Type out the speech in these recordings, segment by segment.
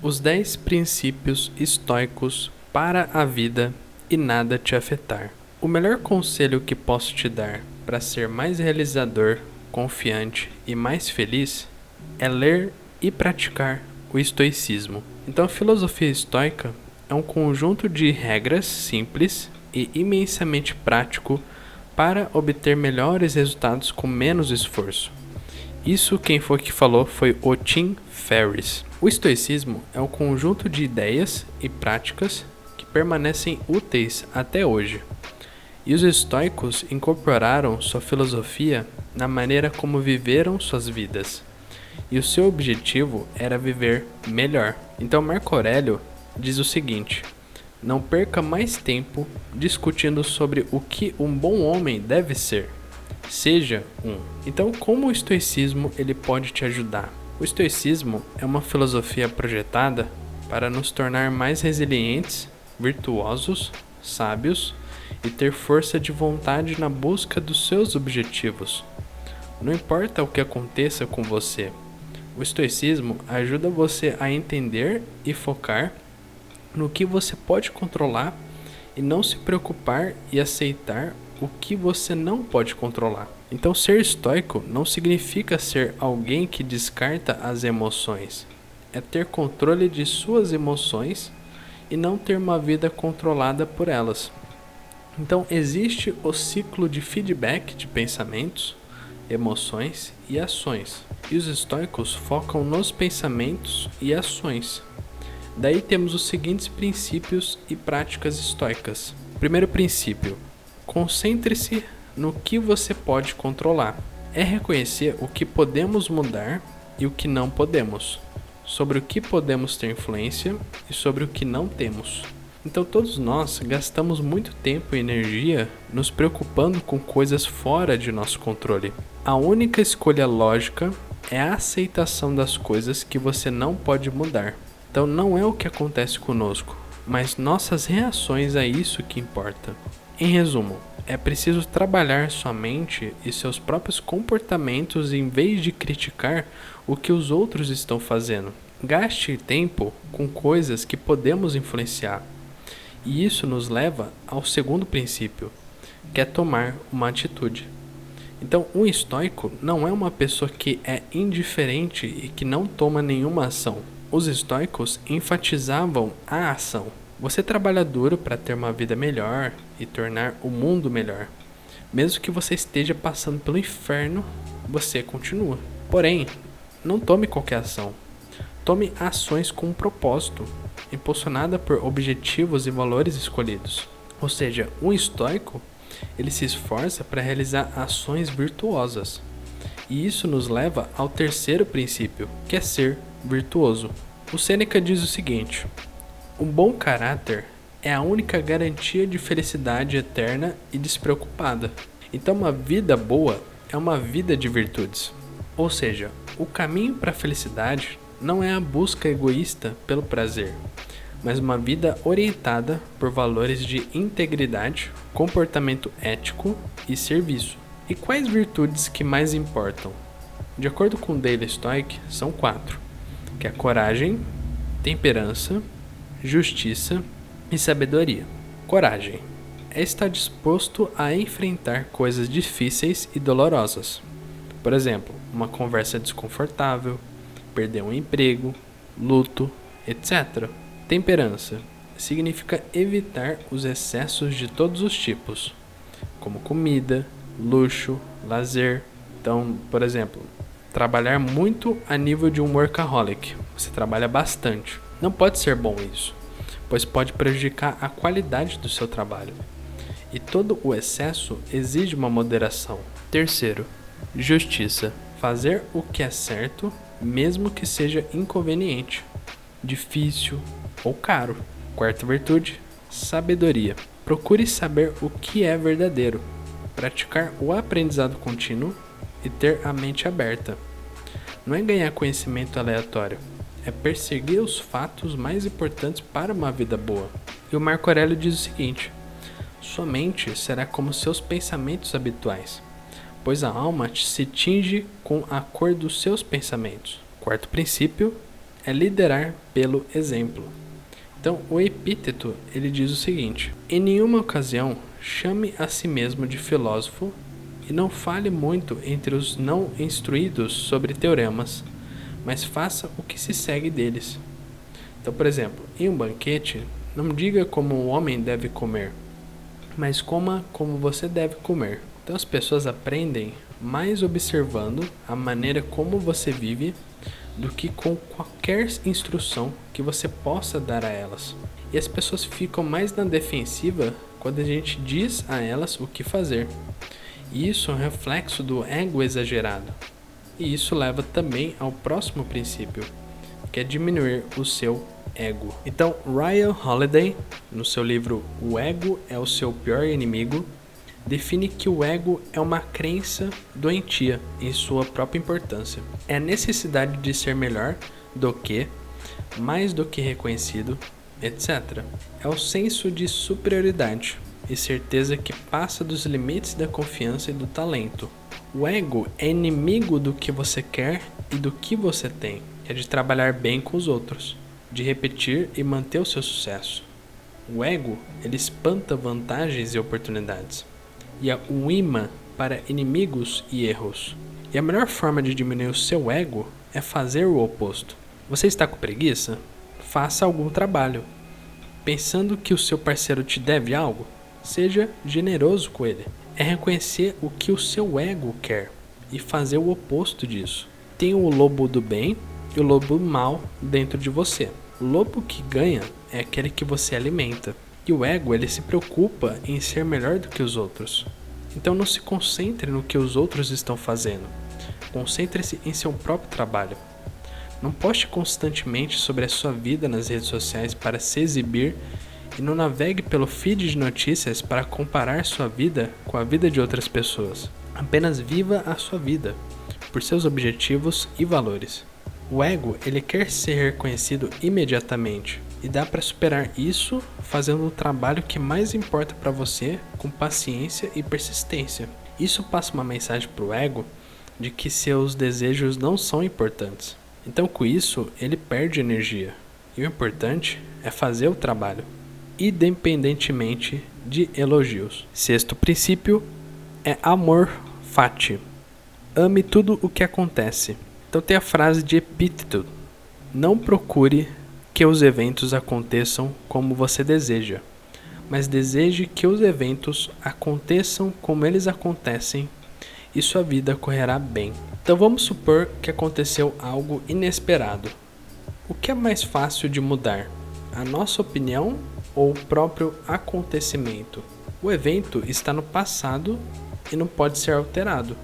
Os 10 princípios estoicos para a vida e nada te afetar. O melhor conselho que posso te dar para ser mais realizador, confiante e mais feliz é ler e praticar o estoicismo. Então, a filosofia estoica é um conjunto de regras simples e imensamente prático para obter melhores resultados com menos esforço. Isso quem foi que falou foi o Tim Ferriss. O estoicismo é um conjunto de ideias e práticas que permanecem úteis até hoje. E os estoicos incorporaram sua filosofia na maneira como viveram suas vidas. E o seu objetivo era viver melhor. Então Marco Aurélio diz o seguinte: não perca mais tempo discutindo sobre o que um bom homem deve ser. Seja um. Então, como o estoicismo ele pode te ajudar? O estoicismo é uma filosofia projetada para nos tornar mais resilientes, virtuosos, sábios e ter força de vontade na busca dos seus objetivos. Não importa o que aconteça com você, o estoicismo ajuda você a entender e focar no que você pode controlar e não se preocupar e aceitar o que você não pode controlar. Então, ser estoico não significa ser alguém que descarta as emoções. É ter controle de suas emoções e não ter uma vida controlada por elas. Então, existe o ciclo de feedback de pensamentos, emoções e ações. E os estoicos focam nos pensamentos e ações. Daí temos os seguintes princípios e práticas estoicas. Primeiro princípio: concentre-se no que você pode controlar. É reconhecer o que podemos mudar e o que não podemos, sobre o que podemos ter influência e sobre o que não temos. Então todos nós gastamos muito tempo e energia nos preocupando com coisas fora de nosso controle. A única escolha lógica é a aceitação das coisas que você não pode mudar. Então não é o que acontece conosco, mas nossas reações a isso que importa. Em resumo, é preciso trabalhar sua mente e seus próprios comportamentos em vez de criticar o que os outros estão fazendo. Gaste tempo com coisas que podemos influenciar. E isso nos leva ao segundo princípio, que é tomar uma atitude. Então, um estoico não é uma pessoa que é indiferente e que não toma nenhuma ação. Os estoicos enfatizavam a ação. Você trabalha duro para ter uma vida melhor e tornar o mundo melhor. Mesmo que você esteja passando pelo inferno, você continua. Porém, não tome qualquer ação. Tome ações com um propósito, impulsionada por objetivos e valores escolhidos. Ou seja, um estoico, ele se esforça para realizar ações virtuosas. E isso nos leva ao terceiro princípio, que é ser virtuoso. O Sêneca diz o seguinte: um bom caráter é a única garantia de felicidade eterna e despreocupada. Então, uma vida boa é uma vida de virtudes. Ou seja, o caminho para a felicidade não é a busca egoísta pelo prazer, mas uma vida orientada por valores de integridade, comportamento ético e serviço. E quais virtudes que mais importam? De acordo com o Daily Stoic, são 4, que é a coragem, temperança, justiça e sabedoria. Coragem é estar disposto a enfrentar coisas difíceis e dolorosas. Por exemplo, uma conversa desconfortável, perder um emprego, luto, etc. Temperança significa evitar os excessos de todos os tipos, como comida, luxo, lazer. Então, por exemplo, trabalhar muito a nível de um workaholic. Você trabalha bastante. Não pode ser bom isso, pois pode prejudicar a qualidade do seu trabalho. E todo o excesso exige uma moderação. Terceiro, justiça. Fazer o que é certo, mesmo que seja inconveniente, difícil ou caro. Quarta virtude, sabedoria. Procure saber o que é verdadeiro, praticar o aprendizado contínuo e ter a mente aberta. Não é ganhar conhecimento aleatório, é perseguir os fatos mais importantes para uma vida boa. E o Marco Aurélio diz o seguinte: sua mente será como seus pensamentos habituais, pois a alma se tinge com a cor dos seus pensamentos. Quarto princípio é liderar pelo exemplo. Então, o epíteto, ele diz o seguinte: em nenhuma ocasião chame a si mesmo de filósofo e não fale muito entre os não instruídos sobre teoremas, mas faça o que se segue deles. Então, por exemplo, em um banquete, não diga como o homem deve comer, mas coma como você deve comer. Então, as pessoas aprendem mais observando a maneira como você vive do que com qualquer instrução que você possa dar a elas. E as pessoas ficam mais na defensiva quando a gente diz a elas o que fazer. E isso é um reflexo do ego exagerado. E isso leva também ao próximo princípio, que é diminuir o seu ego. Então, Ryan Holiday, no seu livro O Ego é o Seu Pior Inimigo, define que o ego é uma crença doentia em sua própria importância. É a necessidade de ser melhor do que, mais do que reconhecido, etc. É o senso de superioridade e certeza que passa dos limites da confiança e do talento. O ego é inimigo do que você quer e do que você tem. É de trabalhar bem com os outros, de repetir e manter o seu sucesso. O ego, ele espanta vantagens e oportunidades. E é um imã para inimigos e erros. E a melhor forma de diminuir o seu ego é fazer o oposto. Você está com preguiça? Faça algum trabalho. Pensando que o seu parceiro te deve algo? Seja generoso com ele. É reconhecer o que o seu ego quer e fazer o oposto disso. Tem o lobo do bem e o lobo do mal dentro de você. O lobo que ganha é aquele que você alimenta. E o ego, ele se preocupa em ser melhor do que os outros. Então não se concentre no que os outros estão fazendo. Concentre-se em seu próprio trabalho. Não poste constantemente sobre a sua vida nas redes sociais para se exibir e não navegue pelo feed de notícias para comparar sua vida com a vida de outras pessoas. Apenas viva a sua vida, por seus objetivos e valores. O ego, ele quer ser reconhecido imediatamente. E dá para superar isso fazendo o trabalho que mais importa para você com paciência e persistência. Isso passa uma mensagem para o ego de que seus desejos não são importantes. Então com isso ele perde energia. E o importante é fazer o trabalho, independentemente de elogios. Sexto princípio é amor fati. Ame tudo o que acontece. Então tem a frase de epíteto: não procure que os eventos aconteçam como você deseja, mas deseje que os eventos aconteçam como eles acontecem e sua vida correrá bem. Então vamos supor que aconteceu algo inesperado. O que é mais fácil de mudar? A nossa opinião ou o próprio acontecimento? O evento está no passado e não pode ser alterado,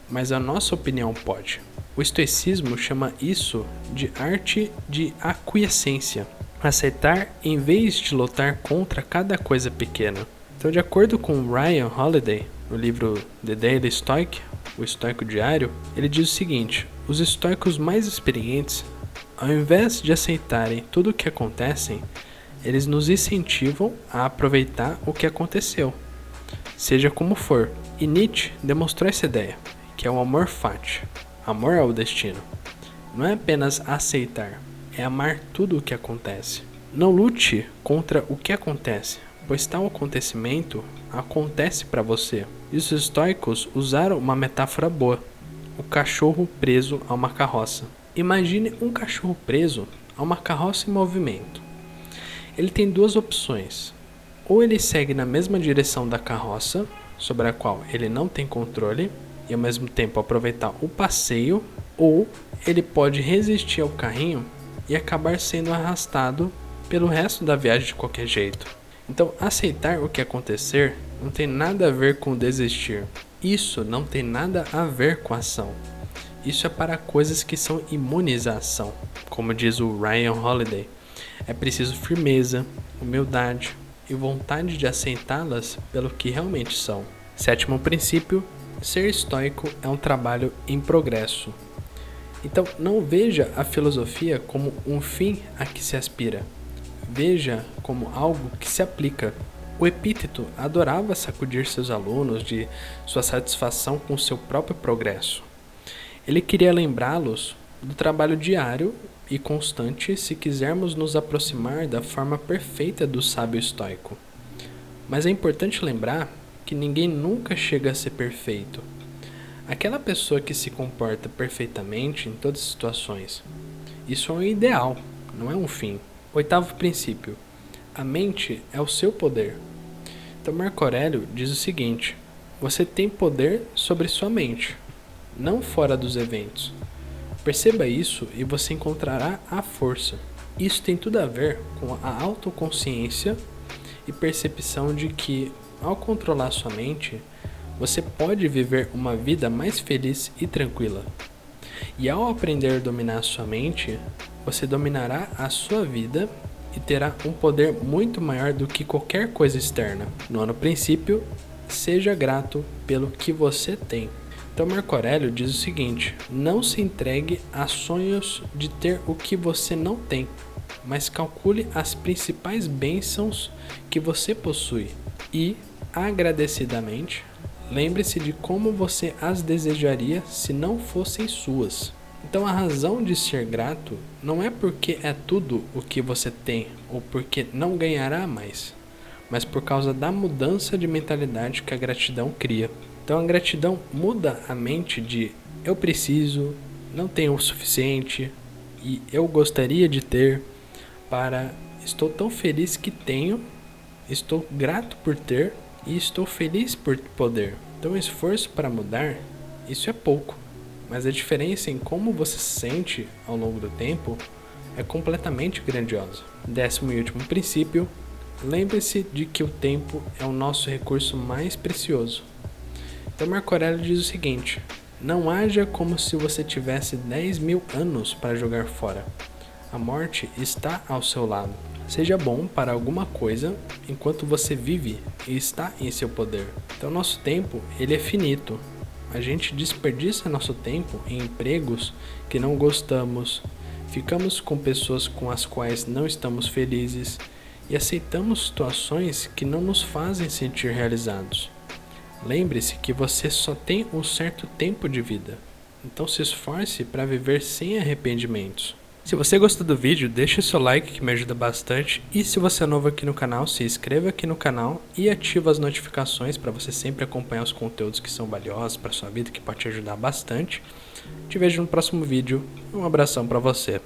mas a nossa opinião pode. O estoicismo chama isso de arte de aquiescência, aceitar em vez de lutar contra cada coisa pequena. Então, de acordo com Ryan Holiday, no livro The Daily Stoic, o estoico diário, ele diz o seguinte: os estoicos mais experientes, ao invés de aceitarem tudo o que acontece, eles nos incentivam a aproveitar o que aconteceu, seja como for. E Nietzsche demonstrou essa ideia, que é o amor fati. Amor ao destino. Não é apenas aceitar, é amar tudo o que acontece. Não lute contra o que acontece, pois tal acontecimento acontece para você. E os estoicos usaram uma metáfora boa: o cachorro preso a uma carroça. Imagine um cachorro preso a uma carroça em movimento. Ele tem duas opções: ou ele segue na mesma direção da carroça, sobre a qual ele não tem controle, e ao mesmo tempo aproveitar o passeio, ou ele pode resistir ao carrinho e acabar sendo arrastado pelo resto da viagem de qualquer jeito. Então, aceitar o que acontecer não tem nada a ver com desistir. Isso não tem nada a ver com ação. Isso é para coisas que são imunes à ação. Como diz o Ryan Holiday, é preciso firmeza, humildade e vontade de aceitá-las pelo que realmente são. Sétimo princípio: ser estoico é um trabalho em progresso. Então, não veja a filosofia como um fim a que se aspira. Veja como algo que se aplica. O Epíteto adorava sacudir seus alunos de sua satisfação com seu próprio progresso. Ele queria lembrá-los do trabalho diário e constante se quisermos nos aproximar da forma perfeita do sábio estoico. Mas é importante lembrar que ninguém nunca chega a ser perfeito. Aquela pessoa que se comporta perfeitamente em todas as situações. Isso é um ideal, não é um fim. 8º princípio. A mente é o seu poder. Então Marco Aurélio diz o seguinte: você tem poder sobre sua mente, não fora dos eventos. Perceba isso e você encontrará a força. Isso tem tudo a ver com a autoconsciência e percepção de que, ao controlar sua mente, você pode viver uma vida mais feliz e tranquila. E ao aprender a dominar sua mente, você dominará a sua vida e terá um poder muito maior do que qualquer coisa externa. 9º princípio, seja grato pelo que você tem. Então Marco Aurélio diz o seguinte: não se entregue a sonhos de ter o que você não tem, mas calcule as principais bênçãos que você possui e, agradecidamente, lembre-se de como você as desejaria se não fossem suas. Então a razão de ser grato não é porque é tudo o que você tem ou porque não ganhará mais, mas por causa da mudança de mentalidade que a gratidão cria. Então a gratidão muda a mente de eu preciso, não tenho o suficiente e eu gostaria de ter, para estou tão feliz que tenho, estou grato por ter e estou feliz por poder. Então o esforço para mudar, isso é pouco, mas a diferença em como você se sente ao longo do tempo é completamente grandiosa. 10º e último princípio, lembre-se de que o tempo é o nosso recurso mais precioso. Então Marco Aurélio diz o seguinte: não haja como se você tivesse 10.000 anos para jogar fora. A morte está ao seu lado. Seja bom para alguma coisa enquanto você vive e está em seu poder. Então nosso tempo, ele é finito. A gente desperdiça nosso tempo em empregos que não gostamos, ficamos com pessoas com as quais não estamos felizes e aceitamos situações que não nos fazem sentir realizados. Lembre-se que você só tem um certo tempo de vida, então se esforce para viver sem arrependimentos. Se você gostou do vídeo, deixe seu like que me ajuda bastante, e se você é novo aqui no canal, se inscreva aqui no canal e ative as notificações para você sempre acompanhar os conteúdos que são valiosos para sua vida, que pode te ajudar bastante. Te vejo no próximo vídeo, um abração para você.